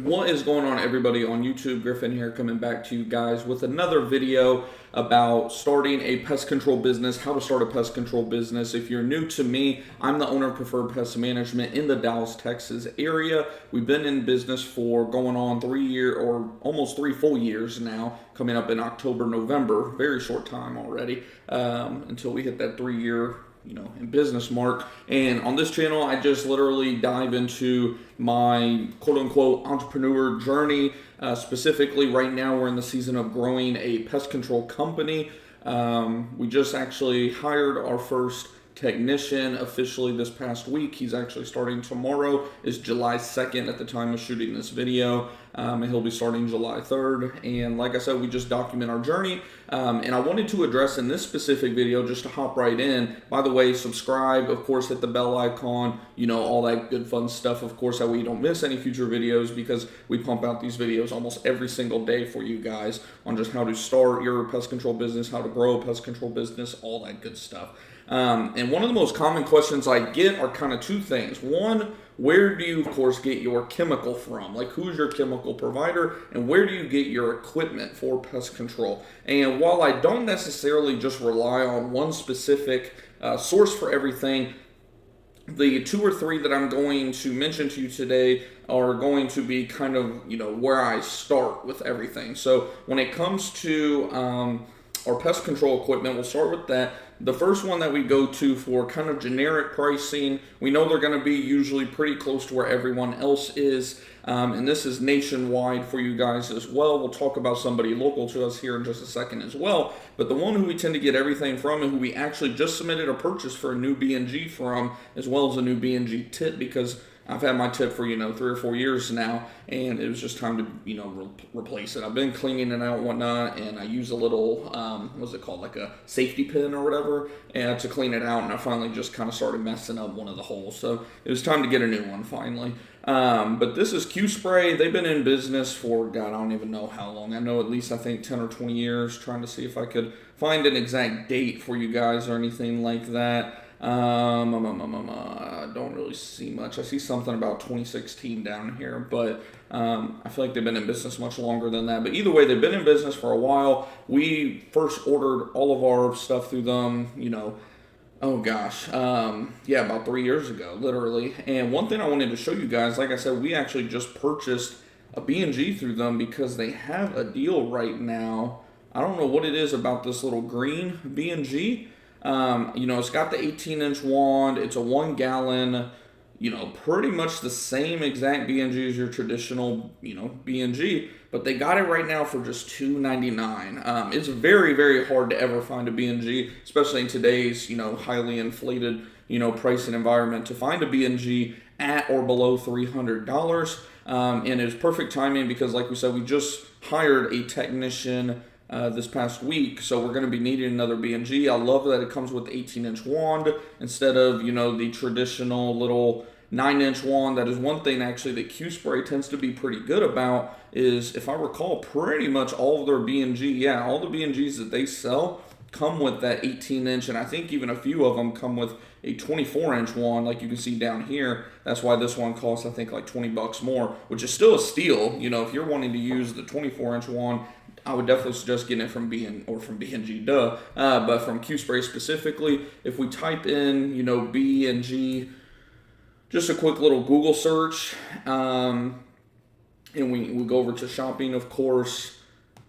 What is going on, everybody on YouTube? Griffin here, coming back to you guys with another video about starting a pest control business, how to start a pest control business. If you're new to me, I'm the owner of Preferred Pest Management in the Dallas, Texas area. We've been in business for going on 3 years or almost 3 full years now, coming up in October, November. Very short time already until we hit that 3 year in business mark. And on this channel, I just literally dive into my quote unquote entrepreneur journey. Specifically, right now, we're in the season of growing a pest control company. We just actually hired our first technician officially this past week. He's actually starting tomorrow. Is July 2nd at the time of shooting this video. And he'll be starting July 3rd. And like I said, we just document our journey. And I wanted to address in this specific video, just to hop right in, by the way, subscribe, of course, hit the bell icon, all that good fun stuff, of course, that way you don't miss any future videos, because we pump out these videos almost every single day for you guys on just how to start your pest control business, how to grow a pest control business, all that good stuff. And one of the most common questions I get are kind of two things. One, where do you, of course, get your chemical from? Like, who's your chemical provider, and where do you get your equipment for pest control? And while I don't necessarily just rely on one specific source for everything, the 2 or 3 that I'm going to mention to you today are going to be kind of, where I start with everything. So when it comes to our pest control equipment, we'll start with that. The first one that we go to for kind of generic pricing, we know they're going to be usually pretty close to where everyone else is, and this is nationwide for you guys as well. We'll talk about somebody local to us here in just a second as well, but the one who we tend to get everything from and who we actually just submitted a purchase for a new B&G from, as well as a new B&G tip, because I've had my tip for 3 or 4 years now, and it was just time to replace it. I've been cleaning it out and whatnot, and I use a little what's it called, like a safety pin or whatever, and to clean it out. And I finally just kind of started messing up one of the holes, so it was time to get a new one finally. But this is Q-Spray. They've been in business for, God, I don't even know how long. I know at least, I think, 10 or 20 years. Trying to see if I could find an exact date for you guys or anything like that. I don't really see much. I see something about 2016 down here, but I feel like they've been in business much longer than that. But either way, they've been in business for a while. We first ordered all of our stuff through them, about 3 years ago, literally. And one thing I wanted to show you guys, like I said, we actually just purchased a B&G through them because they have a deal right now. I don't know what it is about this little green B&G. It's got the 18-inch wand. It's a 1 gallon, pretty much the same exact B&G as your traditional, B&G, but they got it right now for just $2.99. It's very, very hard to ever find a B&G, especially in today's, highly inflated, pricing environment, to find a B&G at or below $300. And it was perfect timing because, like we said, we just hired a technician this past week, so we're going to be needing another B&G. I love that it comes with the 18-inch wand instead of, the traditional little 9-inch wand. That is one thing, actually, that Q-Spray tends to be pretty good about, is, if I recall, pretty much all of their B&G, all the B&Gs that they sell come with that 18-inch, and I think even a few of them come with a 24-inch wand, like you can see down here. That's why this one costs, I think, like $20 more, which is still a steal. If you're wanting to use the 24-inch wand, I would definitely suggest getting it from B&G, but from Q-Spray specifically. If we type in, B&G, just a quick little Google search, and we go over to shopping, of course.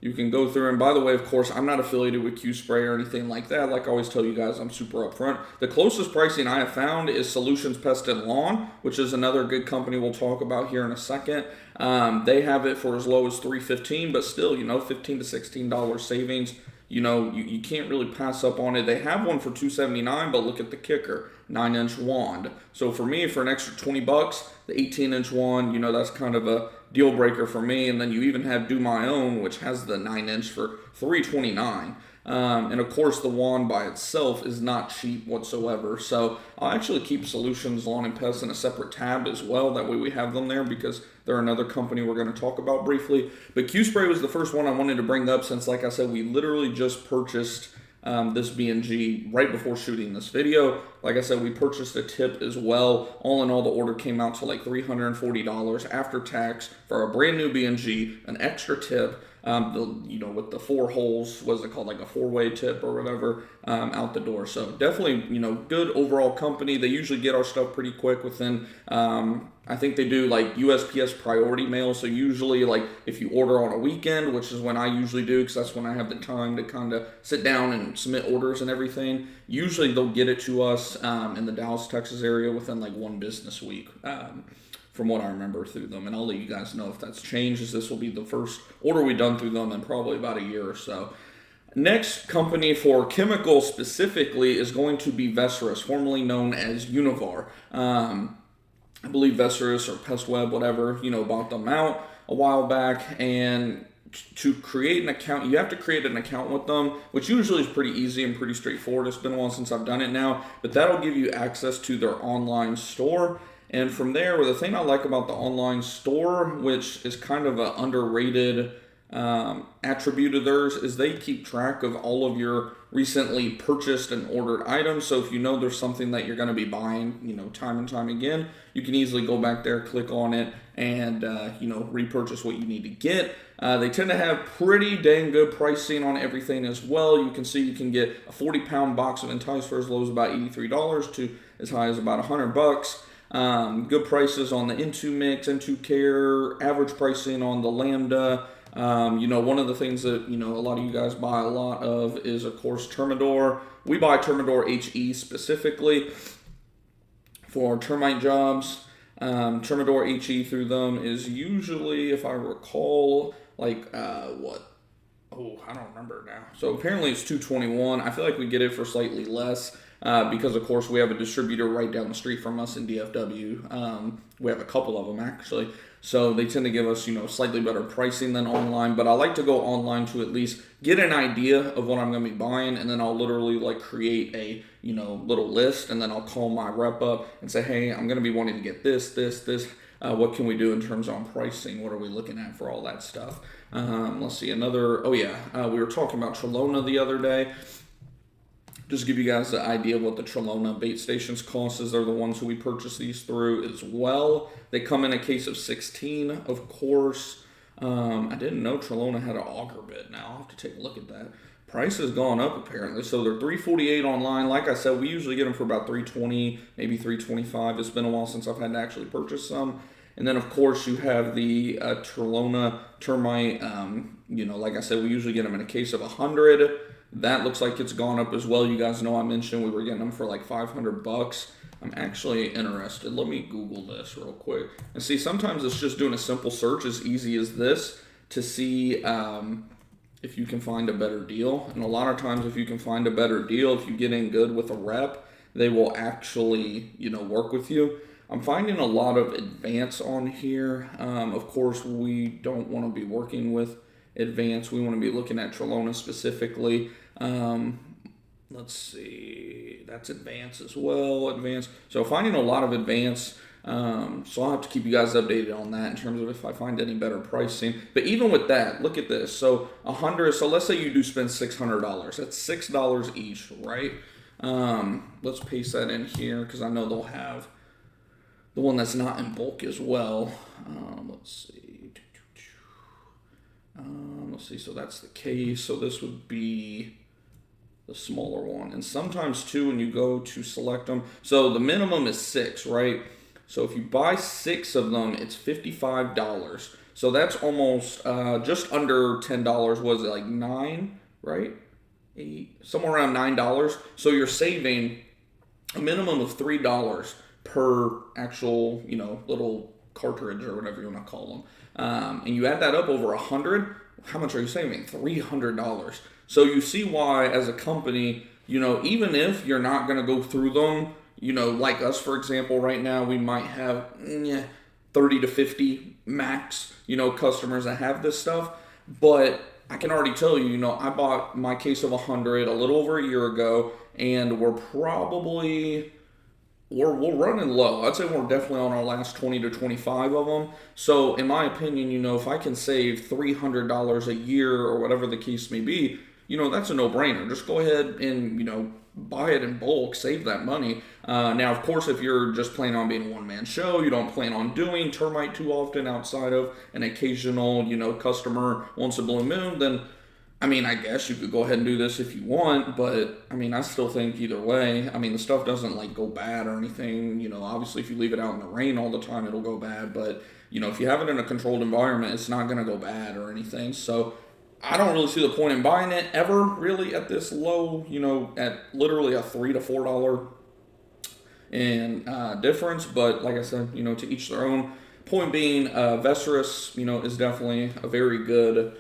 You can go through, and by the way, of course, I'm not affiliated with Q-Spray or anything like that. Like I always tell you guys, I'm super upfront. The closest pricing I have found is Solutions Pest and Lawn, which is another good company we'll talk about here in a second. They have it for as low as $3.15, but still, $15 to $16 savings. You can't really pass up on it. They have one for $2.79, but look at the kicker, 9-inch wand. So for me, for an extra $20, the 18-inch wand, that's kind of a deal breaker for me. And then you even have Do My Own, which has the 9-inch for $3.29. And of course, the wand by itself is not cheap whatsoever. So I'll actually keep Solutions Lawn and Pest in a separate tab as well. That way we have them there, because they're another company we're going to talk about briefly. But Q-Spray was the first one I wanted to bring up, since, like I said, we literally just purchased this B&G right before shooting this video. Like I said, we purchased a tip as well. All in all, the order came out to like $340 after tax for a brand new B&G, an extra tip. With the 4 holes, what's it called, like a 4-way tip or whatever, out the door. So definitely, good overall company. They usually get our stuff pretty quick within, I think they do like USPS priority mail. So usually like if you order on a weekend, which is when I usually do, because that's when I have the time to kind of sit down and submit orders and everything, usually they'll get it to us in the Dallas, Texas area within like 1 business week. From what I remember through them, and I'll let you guys know if that's changed, as this will be the first order we've done through them in probably about a year or so. Next company for chemicals specifically is going to be Vecerus, formerly known as Univar. I believe Vecerus or Pest Web, whatever, bought them out a while back, and to create an account, you have to create an account with them, which usually is pretty easy and pretty straightforward. It's been a while since I've done it now, but that'll give you access to their online store. And from there, the thing I like about the online store, which is kind of an underrated attribute of theirs, is they keep track of all of your recently purchased and ordered items. So if you know there's something that you're going to be buying, time and time again, you can easily go back there, click on it, and repurchase what you need to get. They tend to have pretty dang good pricing on everything as well. You can see you can get a 40-pound box of Entice for as low as about $83 to as high as about $100. Good prices on the Into Mix, Into Care, average pricing on the Lambda. One of the things that, a lot of you guys buy a lot of is, of course, Termidor. We buy Termidor HE specifically for our termite jobs. Termidor HE through them is usually, if I recall, like, I don't remember now. So apparently it's $221. I feel like we get it for slightly less. Because, of course, we have a distributor right down the street from us in DFW. We have a couple of them, actually. So they tend to give us, slightly better pricing than online. But I like to go online to at least get an idea of what I'm going to be buying. And then I'll literally, create a, little list. And then I'll call my rep up and say, hey, I'm going to be wanting to get this. What can we do in terms of pricing? What are we looking at for all that stuff? Let's see. We were talking about Trelona the other day. Just to give you guys the idea of what the Trelona bait stations cost, is they're the ones who we purchase these through as well. They come in a case of 16, of course. I didn't know Trelona had an auger bit. Now I'll have to take a look at that. Price has gone up apparently. So they're $348 online. Like I said, we usually get them for about $320, maybe $325. It's been a while since I've had to actually purchase some. And then, of course, you have the Trelona termite. Like I said, we usually get them in a case of 100. That looks like it's gone up as well. You guys know I mentioned we were getting them for like $500. I'm actually interested. Let me Google this real quick. And see, sometimes it's just doing a simple search as easy as this to see if you can find a better deal. And a lot of times if you can find a better deal, if you get in good with a rep, they will actually, work with you. I'm finding a lot of Advance on here. Of course, we don't want to be working with Advance. We want to be looking at Trelona specifically. Let's see, that's Advance as well. Advance. So finding a lot of Advance. So I'll have to keep you guys updated on that in terms of if I find any better pricing. But even with that, look at this. So 100. So let's say you do spend $600. That's $6 each, right? Let's paste that in here because I know they'll have the one that's not in bulk as well. Let's see. So that's the case. So this would be the smaller one. And sometimes too, when you go to select them, so the minimum is 6, right? So if you buy 6 of them, it's $55. So that's almost just under $10. Was it like 9, right? 8, somewhere around $9. So you're saving a minimum of $3 per actual, little cartridge or whatever you want to call them. And you add that up over 100. How much are you saving? $300. So you see why, as a company, even if you're not going to go through them, like us, for example, right now, we might have 30 to 50 max, customers that have this stuff. But I can already tell you, I bought my case of 100 a little over a year ago, and we're running low. I'd say we're definitely on our last 20 to 25 of them. So in my opinion, if I can save $300 a year or whatever the case may be, that's a no-brainer. Just go ahead and, buy it in bulk, save that money. Now, of course, if you're just planning on being a one-man show, you don't plan on doing termite too often outside of an occasional, customer once a blue moon, then, I guess you could go ahead and do this if you want, but, I still think either way, the stuff doesn't, go bad or anything. Obviously, if you leave it out in the rain all the time, it'll go bad, but, if you have it in a controlled environment, it's not going to go bad or anything. So I don't really see the point in buying it ever, really, at this low, at literally a $3 to $4 difference. But like I said, to each their own. Point being, Vecerus, is definitely a very good,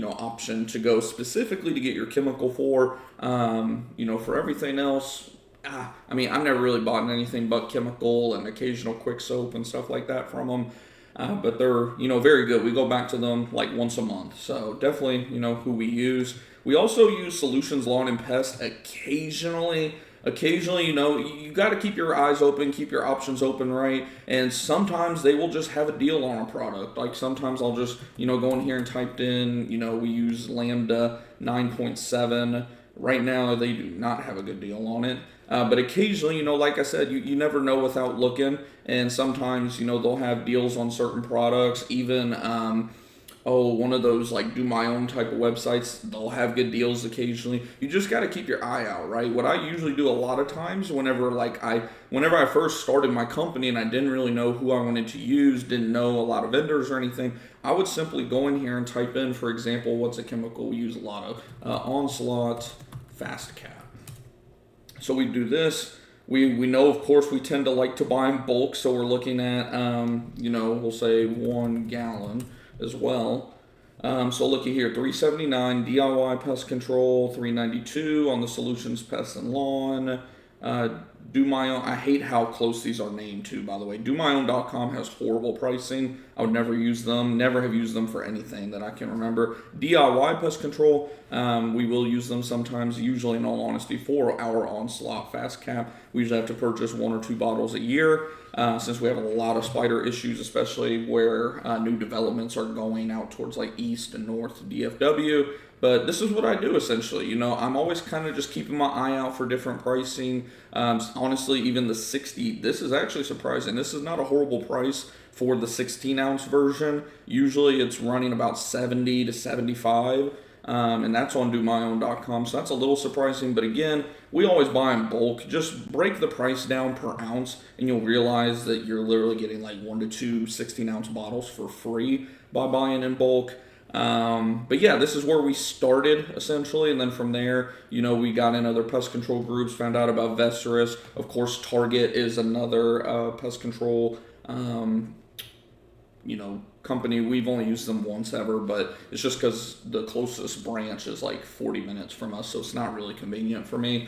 option to go specifically to get your chemical for. For everything else, I've never really bought anything but chemical and occasional quick soap and stuff like that from them. But they're, very good. We go back to them like once a month. So definitely, who we use. We also use Solutions Lawn and Pest occasionally. Occasionally, you got to keep your eyes open, keep your options open, right? And sometimes they will just have a deal on a product. Like sometimes I'll just, go in here and typed in, we use Lambda 9.7. Right now, they do not have a good deal on it. But occasionally, like I said, you never know without looking. And sometimes, they'll have deals on certain products. Even, one of those, do my own type of websites, they'll have good deals occasionally. You just got to keep your eye out, right? What I usually do a lot of times whenever I first started my company and I didn't really know who I wanted to use, didn't know a lot of vendors or anything, I would simply go in here and type in, for example, what's a chemical we use a lot of? Onslaught Fast Cap. So we do this. We know, of course, we tend to like to buy in bulk, so we're looking at, we'll say 1 gallon as well. So looky here, $3.79 DIY pest control, $3.92 on the Solutions Pest and Lawn. Do My Own, I hate how close these are named to, by the way. DoMyOwn.com has horrible pricing. I would never use them, never have used them for anything that I can remember. DIY Pest Control, we will use them sometimes, usually in all honesty, for our Onslaught Fast Cap. We usually have to purchase 1 or 2 bottles a year, since we have a lot of spider issues, especially where new developments are going out towards east and north DFW. But this is what I do essentially. I'm always kind of just keeping my eye out for different pricing. Honestly, even the 60, this is actually surprising. This is not a horrible price for the 16-ounce version. Usually it's running about 70 to 75. And that's on DoMyOwn.com, so that's a little surprising. But again, we always buy in bulk. Just break the price down per ounce, and you'll realize that you're literally getting 1 to 2 16-ounce bottles for free by buying in bulk. But yeah, this is where we started essentially, and then from there, we got in other pest control groups, found out about Vecerus. Of course, Target is another pest control company. We've only used them once ever, but it's just because the closest branch is 40 minutes from us, so it's not really convenient for me.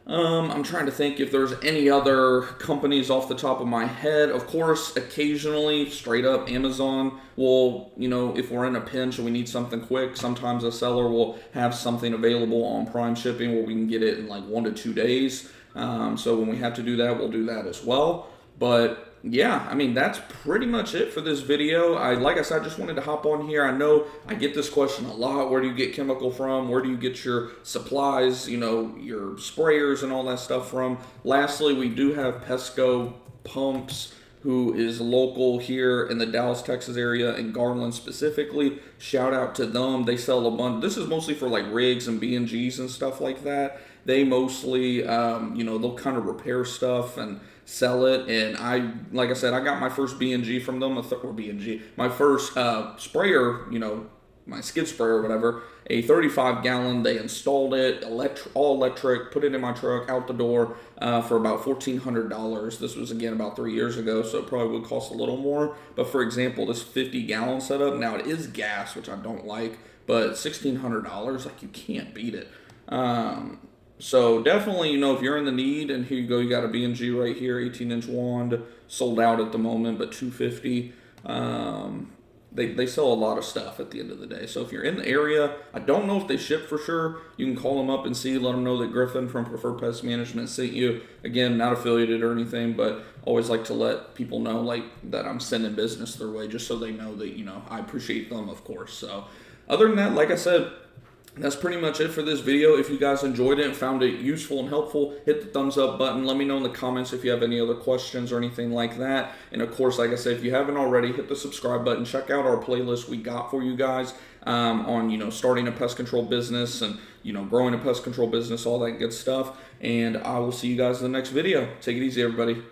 I'm trying to think if there's any other companies off the top of my head. Of course, occasionally, straight up, Amazon will, if we're in a pinch and we need something quick, sometimes a seller will have something available on Prime shipping where we can get it in 1 to 2 days. So when we have to do that, we'll do that as well. But yeah, that's pretty much it for this video. Like I said, I just wanted to hop on here. I know I get this question a lot. Where do you get chemical from? Where do you get your supplies, your sprayers and all that stuff from? Lastly, we do have Pesco Pumps, who is local here in the Dallas, Texas area, and Garland specifically. Shout out to them. They sell a bunch. This is mostly for rigs and B&Gs and stuff like that. They mostly, they'll kind of repair stuff and sell it. And like I said, I got my first B&G from them, my first sprayer, my skid sprayer or whatever, a 35-gallon. They installed it, all electric, put it in my truck, out the door for about $1,400. This was, again, about 3 years ago, so it probably would cost a little more. But for example, this 50-gallon setup, now it is gas, which I don't like, but $1,600, you can't beat it. So definitely, if you're in the need, and here you go, you got a B&G right here, 18-inch wand, sold out at the moment, but $250. They sell a lot of stuff at the end of the day. So if you're in the area, I don't know if they ship for sure. You can call them up and see, let them know that Griffin from Preferred Pest Management sent you. Again, not affiliated or anything, but always like to let people know that I'm sending business their way, just so they know that, I appreciate them, of course. So other than that, like I said, That's pretty much it for this video. If you guys enjoyed it and found it useful and helpful, hit the thumbs up button. Let me know in the comments if you have any other questions or anything like that. And of course, like I said, if you haven't already, hit the subscribe button. Check out our playlist we got for you guys on starting a pest control business and growing a pest control business, all that good stuff. And I will see you guys in the next video. Take it easy, everybody.